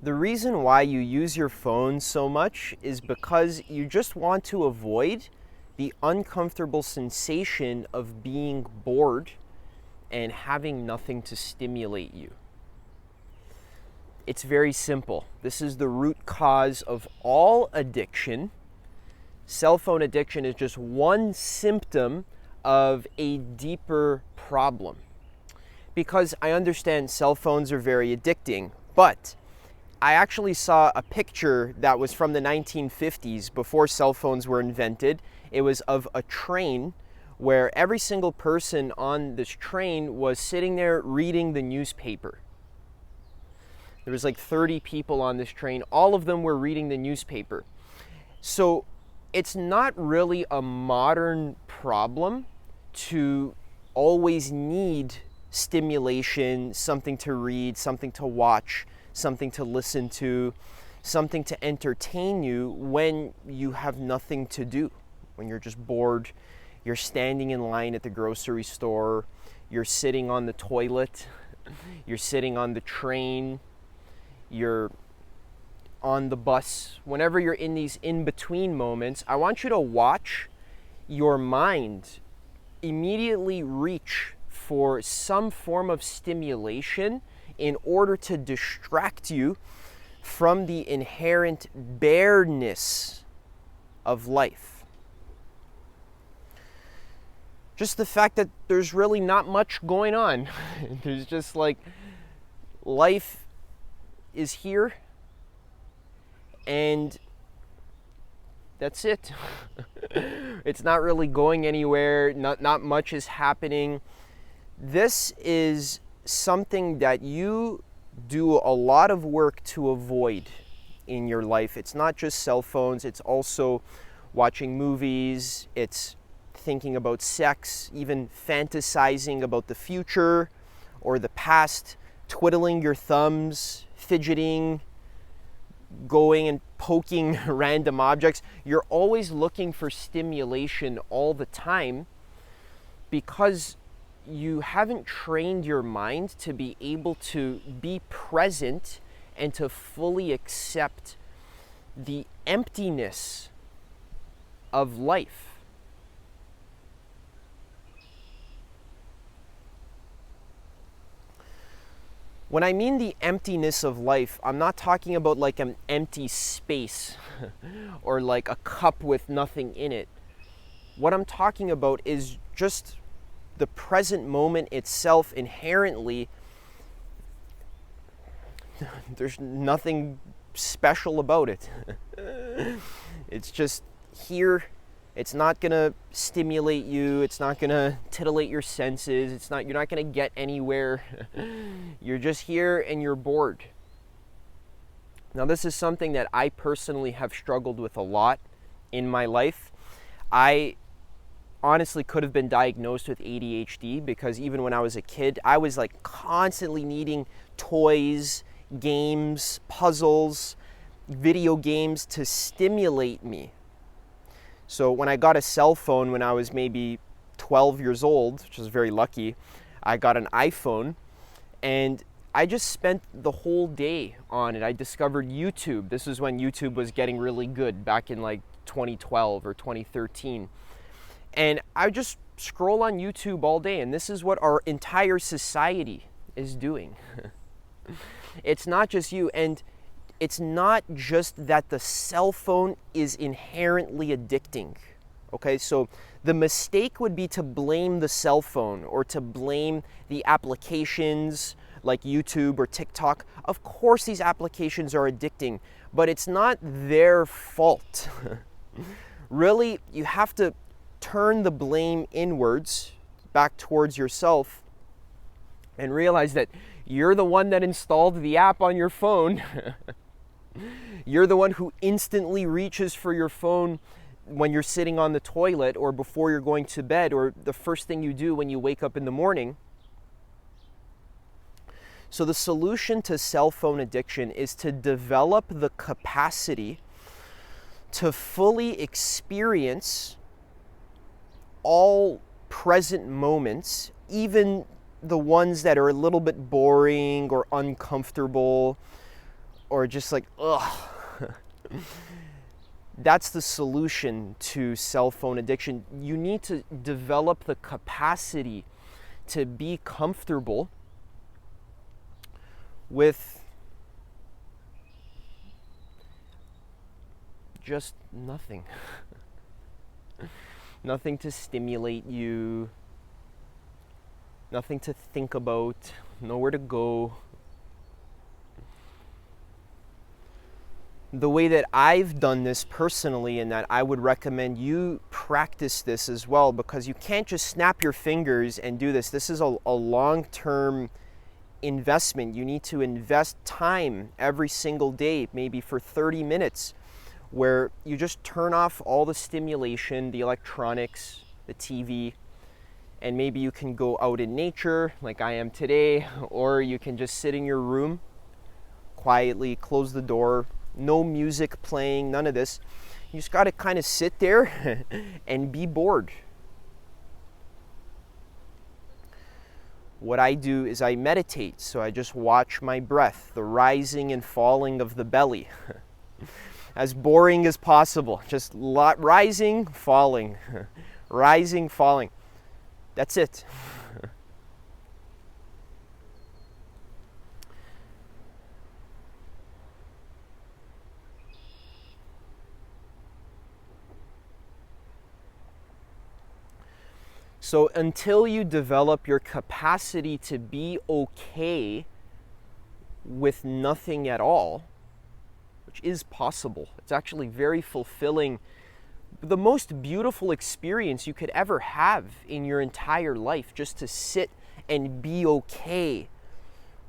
The reason why you use your phone so much is because you just want to avoid the uncomfortable sensation of being bored and having nothing to stimulate you. It's very simple. This is the root cause of all addiction. Cell phone addiction is just one symptom of a deeper problem. Because I understand cell phones are very addicting, but I actually saw a picture that was from the 1950s before cell phones were invented. It was of a train where every single person on this train was sitting there reading the newspaper. There was like 30 people on this train. All of them were reading the newspaper. So it's not really a modern problem to always need stimulation, something to read, something to watch, something to listen to, something to entertain you when you have nothing to do, when you're just bored, you're standing in line at the grocery store, you're sitting on the toilet, you're sitting on the train, you're on the bus. Whenever you're in these in-between moments, I want you to watch your mind immediately reach for some form of stimulation in order to distract you from the inherent bareness of life. Just the fact that there's really not much going on. There's just like life is here and that's it. It's not really going anywhere, not much is happening. This is something that you do a lot of work to avoid in your life. It's not just cell phones, it's also watching movies, it's thinking about sex, even fantasizing about the future or the past, twiddling your thumbs, fidgeting, going and poking random objects. You're always looking for stimulation all the time because you haven't trained your mind to be able to be present and to fully accept the emptiness of life. When I mean the emptiness of life, I'm not talking about like an empty space or like a cup with nothing in it. What I'm talking about is just the present moment itself inherently. There's nothing special about it. It's just here. It's not gonna stimulate you. It's not gonna titillate your senses. You're not gonna get anywhere. You're just here and you're bored. Now, this is something that I personally have struggled with a lot in my life. I honestly could have been diagnosed with ADHD because even when I was a kid, I was like constantly needing toys, games, puzzles, video games to stimulate me. So when I got a cell phone when I was maybe 12 years old, which was very lucky, I got an iPhone and I just spent the whole day on it. I discovered YouTube. This is when YouTube was getting really good back in like 2012 or 2013. And I just scroll on YouTube all day, and this is what our entire society is doing. It's not just you, and it's not just that the cell phone is inherently addicting. Okay, so the mistake would be to blame the cell phone or to blame the applications like YouTube or TikTok. Of course these applications are addicting, but it's not their fault. Really, you have to turn the blame inwards, back towards yourself, and realize that you're the one that installed the app on your phone. You're the one who instantly reaches for your phone when you're sitting on the toilet or before you're going to bed or the first thing you do when you wake up in the morning. So the solution to cell phone addiction is to develop the capacity to fully experience all present moments, even the ones that are a little bit boring or uncomfortable or just like, ugh. That's the solution to cell phone addiction. You need to develop the capacity to be comfortable with just nothing. Nothing to stimulate you, nothing to think about, nowhere to go. The way that I've done this personally, and that I would recommend you practice this as well, because you can't just snap your fingers and do this. This is a long-term investment. You need to invest time every single day, maybe for 30 minutes, where you just turn off all the stimulation, the electronics, the TV, and maybe you can go out in nature like I am today, or you can just sit in your room quietly, close the door, no music playing, none of this. You just got to kind of sit there and be bored. What I do is I meditate, so I just watch my breath, the rising and falling of the belly. As boring as possible, just rising, falling, rising, falling. That's it. So until you develop your capacity to be okay with nothing at all, which is possible, it's actually very fulfilling, the most beautiful experience you could ever have in your entire life, just to sit and be okay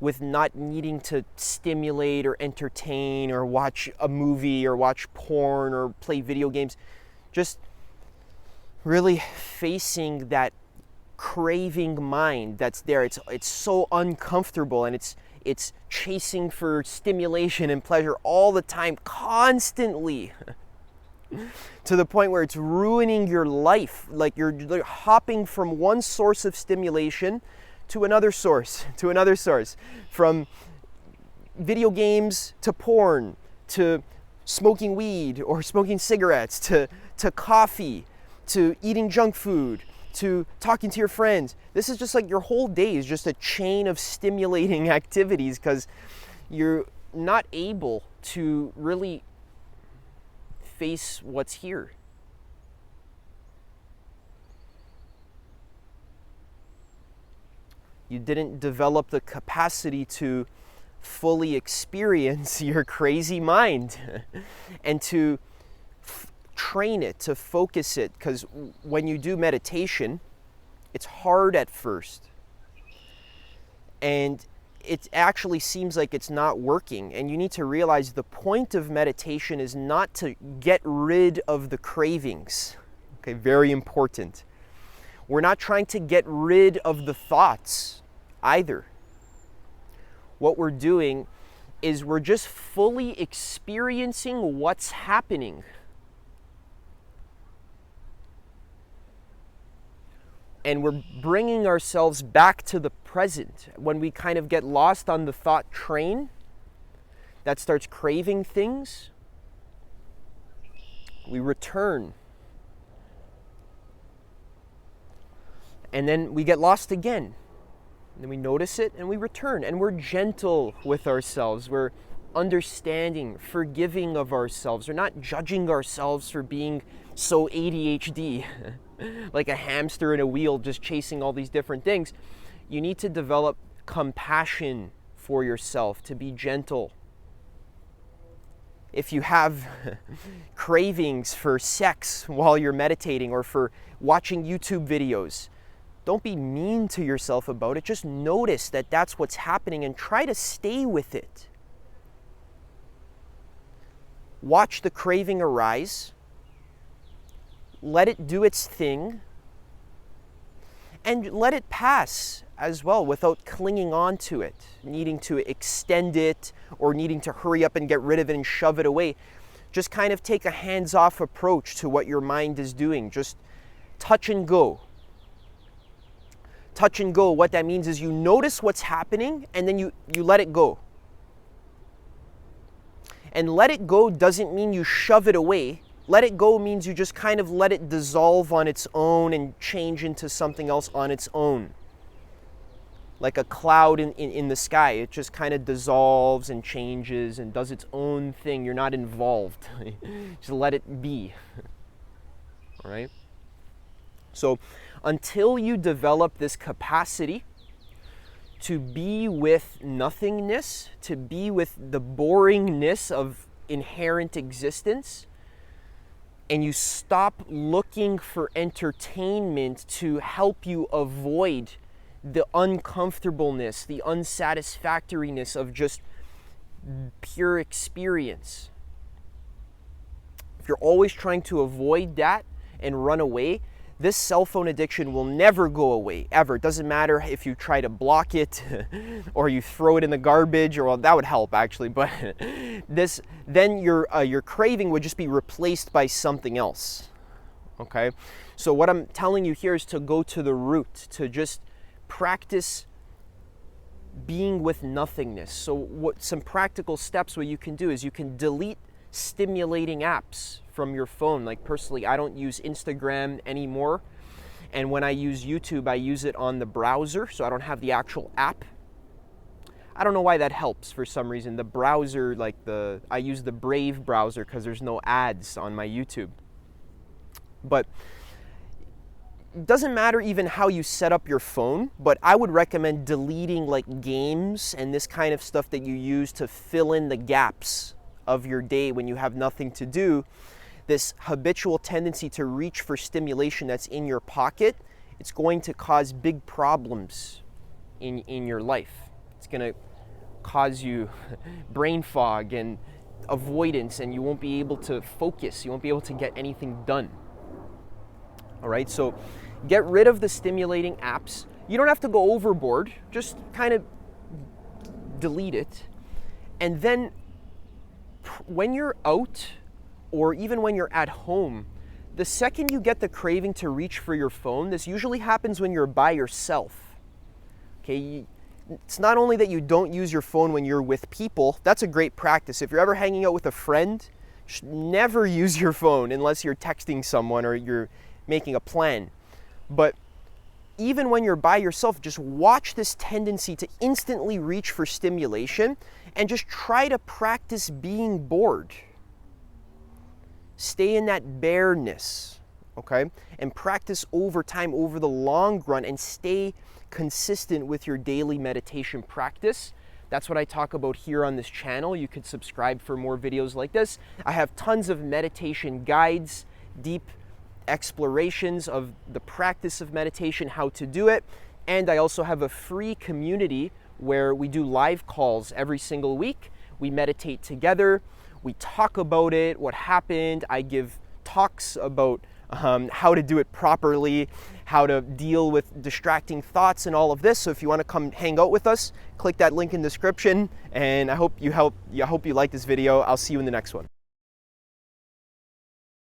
with not needing to stimulate or entertain or watch a movie or watch porn or play video games. Just really facing that craving mind that's there. It's so uncomfortable, and it's chasing for stimulation and pleasure all the time, constantly, to the point where it's ruining your life. Like you're hopping from one source of stimulation to another source, from video games to porn, to smoking weed or smoking cigarettes, to coffee, to eating junk food, to talking to your friends. This is just like your whole day is just a chain of stimulating activities, because you're not able to really face what's here. You didn't develop the capacity to fully experience your crazy mind and to train it, to focus it, because when you do meditation, it's hard at first, and it actually seems like it's not working. And you need to realize the point of meditation is not to get rid of the cravings. Okay, very important. We're not trying to get rid of the thoughts either. What we're doing is we're just fully experiencing what's happening. And we're bringing ourselves back to the present. When we kind of get lost on the thought train that starts craving things, we return. And then we get lost again. And then we notice it and we return. And we're gentle with ourselves. We're understanding, forgiving of ourselves. We're not judging ourselves for being so ADHD, like a hamster in a wheel just chasing all these different things. You need to develop compassion for yourself, to be gentle. If you have cravings for sex while you're meditating or for watching YouTube videos, don't be mean to yourself about it. Just notice that that's what's happening and try to stay with it. Watch the craving arise. Let it do its thing. And let it pass as well without clinging on to it, needing to extend it or needing to hurry up and get rid of it and shove it away. Just kind of take a hands-off approach to what your mind is doing. Just touch and go. Touch and go, what that means is you notice what's happening and then you let it go. And let it go doesn't mean you shove it away. Let it go means you just kind of let it dissolve on its own and change into something else on its own. Like a cloud in the sky. It just kind of dissolves and changes and does its own thing. You're not involved. Just let it be. All right? So until you develop this capacity to be with nothingness, to be with the boringness of inherent existence, and you stop looking for entertainment to help you avoid the uncomfortableness, the unsatisfactoriness of just pure experience. If you're always trying to avoid that and run away, this cell phone addiction will never go away, ever. It doesn't matter if you try to block it or you throw it in the garbage, or well, that would help actually, but then your craving would just be replaced by something else. Okay? So what I'm telling you here is to go to the root, to just practice being with nothingness. So what some practical steps what you can do is you can delete stimulating apps from your phone. Like personally, I don't use Instagram anymore, and when I use YouTube, I use it on the browser, so I don't have the actual app. I don't know why that helps for some reason. The browser, I use the Brave browser because there's no ads on my YouTube. But it doesn't matter even how you set up your phone, but I would recommend deleting like games and this kind of stuff that you use to fill in the gaps of your day when you have nothing to do. This habitual tendency to reach for stimulation that's in your pocket, it's going to cause big problems in your life. It's going to cause you brain fog and avoidance, and you won't be able to focus. You won't be able to get anything done. All right, so get rid of the stimulating apps. You don't have to go overboard, just kind of delete it. And then when you're out, or even when you're at home, the second you get the craving to reach for your phone, this usually happens when you're by yourself. Okay, it's not only that you don't use your phone when you're with people, that's a great practice. If you're ever hanging out with a friend, you should never use your phone unless you're texting someone or you're making a plan. But even when you're by yourself, just watch this tendency to instantly reach for stimulation and just try to practice being bored. Stay in that bareness, okay? And practice over time, over the long run, and stay consistent with your daily meditation practice. That's what I talk about here on this channel. You could subscribe for more videos like this. I have tons of meditation guides, deep explorations of the practice of meditation, how to do it. And I also have a free community where we do live calls every single week. We meditate together. We talk about it, what happened. I give talks about how to do it properly, how to deal with distracting thoughts and all of this. So if you want to come hang out with us, click that link in the description. And I hope you like this video. I'll see you in the next one.